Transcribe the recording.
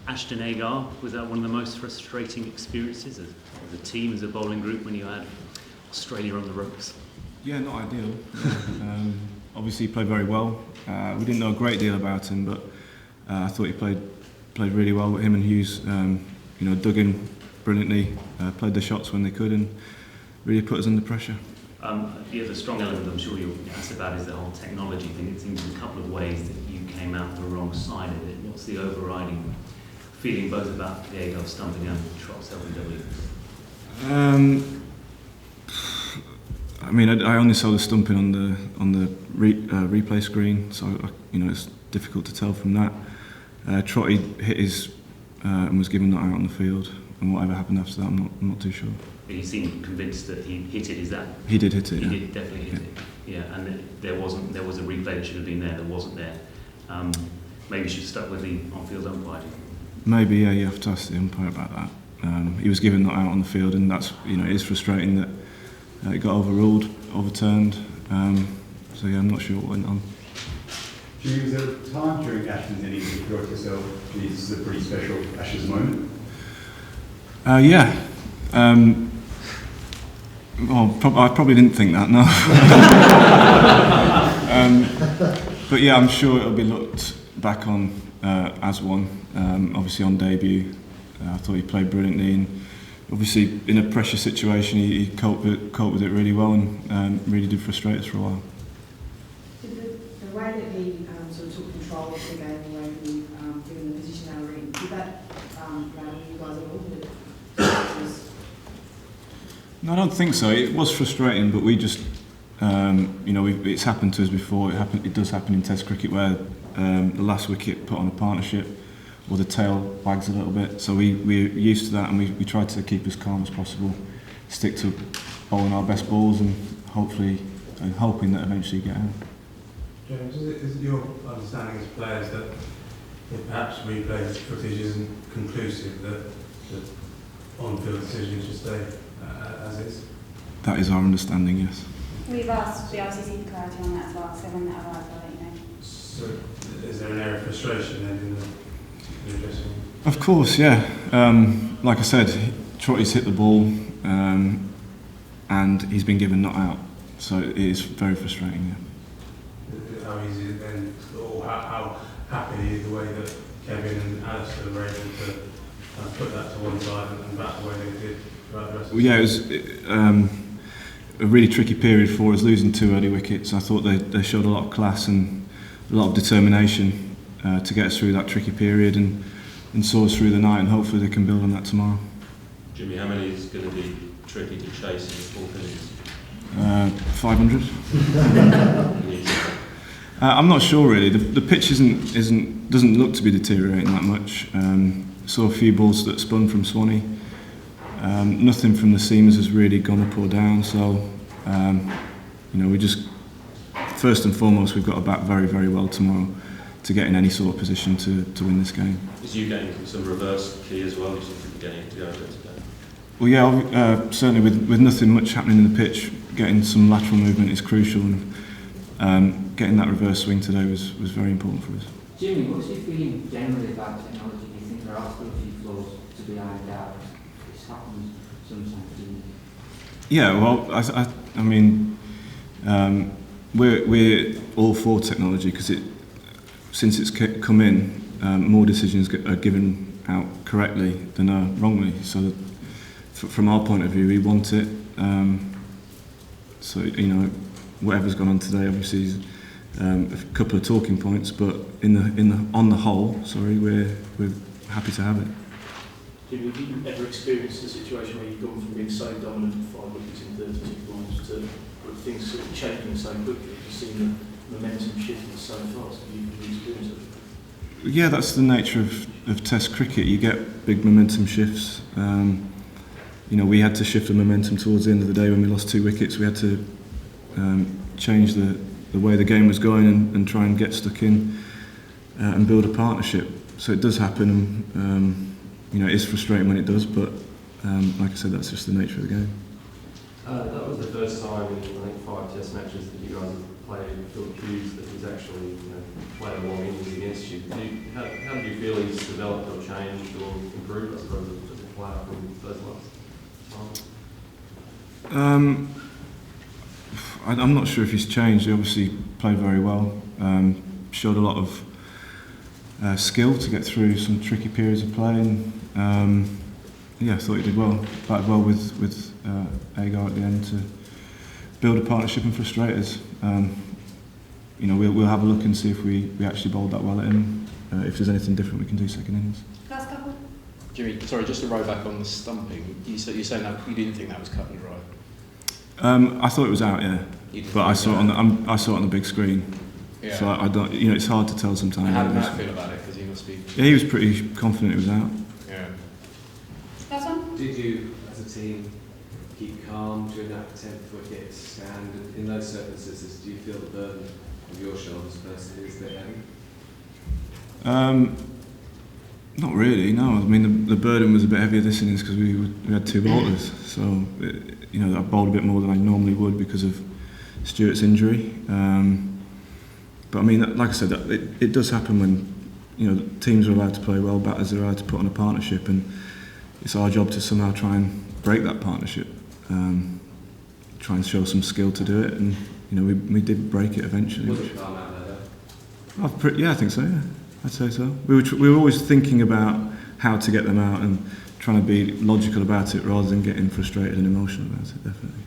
Ashton Agar, was that one of the most frustrating experiences as a team, as a bowling group, when you had Australia on the ropes? Yeah, not ideal. Obviously he played very well. We didn't know a great deal about him, but I thought he played really well with him and Hughes. Dug in brilliantly, played the shots when they could, and really put us under pressure. The other strong element I'm sure you'll ask about is the whole technology thing. It seems in a couple of ways that you came out the wrong side of it. What's the overriding feeling both about the Agar stumping and Trott's LBW? I only saw the stumping on the replay screen, so it's difficult to tell from that. Trotty hit his and was given that out on the field, and whatever happened after that, I'm not too sure. He seemed convinced that he hit it. Is that? He did hit it. He did definitely hit it. Yeah, and there was a replay that should have been there. That wasn't there. Maybe you should have stuck with the on-field umpire. Maybe, yeah. You have to ask the umpire about that. He was given that out on the field, and that's it is frustrating that it got overturned. So yeah, I'm not sure what went on. Was there a time during Ashton's innings that you thought yourself, geez, this is a pretty special Ashes moment? Yeah. I probably didn't think that, no. But yeah, I'm sure it'll be looked back on as one. Obviously on debut, I thought he played brilliantly, and obviously in a pressure situation he coped with it really well, and really did frustrate us for a while. The way that he sort of took control of the game away from you, given the position they were in, did that rattle you guys at all? No, I don't think so. It was frustrating, but we just, it's happened to us before. It does happen in Test cricket where the last wicket put on a partnership, or the tail wags a little bit. So we're used to that, and we try to keep as calm as possible, stick to bowling our best balls, and hoping that eventually get out. James, is it your understanding as players that if perhaps replay footage isn't conclusive, that the on-field decision should stay as is? That is our understanding, yes. We've asked the RCC for clarity on that as well, so when that arrives, I'll let you know. So, is there an area of frustration then in the dressing room? Of course, yeah. Like I said, Trotty's hit the ball, and he's been given not out, so it is very frustrating. Yeah. How easy is it then, or how happy is the way that Kevin and Alistair were able to put that to one side and back the way they did throughout the rest of the it was a really tricky period for us, losing 2 early wickets. I thought they showed a lot of class and a lot of determination to get us through that tricky period, and saw us through the night, and hopefully they can build on that tomorrow. Jimmy, how many is going to be tricky to chase in the 4 innings? 500. I'm not sure really. The pitch doesn't look to be deteriorating that much. Saw a few balls that spun from Swanee. Nothing from the seamers has really gone up or down. So we just first and foremost we've got to bat very, very well tomorrow to get in any sort of position to win this game. Is you getting some reverse key as well? You seem to be getting it to go over today. Well, yeah, certainly with nothing much happening in the pitch, getting some lateral movement is crucial, and getting that reverse swing today was very important for us. Jimmy, what's your feeling generally about technology? Do you think there are still a few flaws to be ironed out? This happens sometimes. Yeah, well, I mean, we're all for technology because since it's come in, more decisions are given out correctly than are wrongly. So, from our point of view, we want it. So whatever's gone on today, obviously, is a couple of talking points, but on the whole, we're happy to have it. Jimmy, have you ever experienced a situation where you've gone from being so dominant for 5 wickets in 32 balls to things sort of changing so quickly? You've seen the momentum shifting so fast. Have you experienced it? Yeah, that's the nature of Test cricket. You get big momentum shifts. We had to shift the momentum towards the end of the day when we lost 2 wickets. We had to change the way the game was going and try and get stuck in and build a partnership. So it does happen, and it is frustrating when it does, but like I said, that's just the nature of the game. That was the first time in, I think, 5 test matches that you guys have played Phil Hughes that he's actually, played a long innings against you. How do you feel he's developed or changed or improved, I suppose, as a player from those last times? I'm not sure if he's changed. He obviously played very well. Showed a lot of skill to get through some tricky periods of play. And, I thought he did well. Batted well with Agar at the end to build a partnership and frustrate us. We'll have a look and see if we actually bowled that well at him. If there's anything different we can do second innings. Last couple. Jimmy, sorry, just to row back on the stumping. You're saying that you didn't think that was cut and dry. I thought it was out, yeah. But I saw it on the big screen. Yeah. So I don't. It's hard to tell sometimes. How did Matt feel about it? Because he must be. Yeah, he was pretty confident it was out. Yeah. Last one. Did you, as a team, keep calm during that 10th wicket stand? And in those circumstances, do you feel the burden of your shoulders personally is a bit heavy? Not really, no. I mean, the burden was a bit heavier this innings because we had 2 bowlers. So, I bowled a bit more than I normally would because of Stuart's injury. But I mean, like I said, it does happen when, teams are allowed to play well, batters are allowed to put on a partnership, and it's our job to somehow try and break that partnership. Try and show some skill to do it, and, we did break it eventually. Was it calm out there though? Yeah, I think so, yeah. I'd say so. We were always thinking about how to get them out and trying to be logical about it rather than getting frustrated and emotional about it, definitely.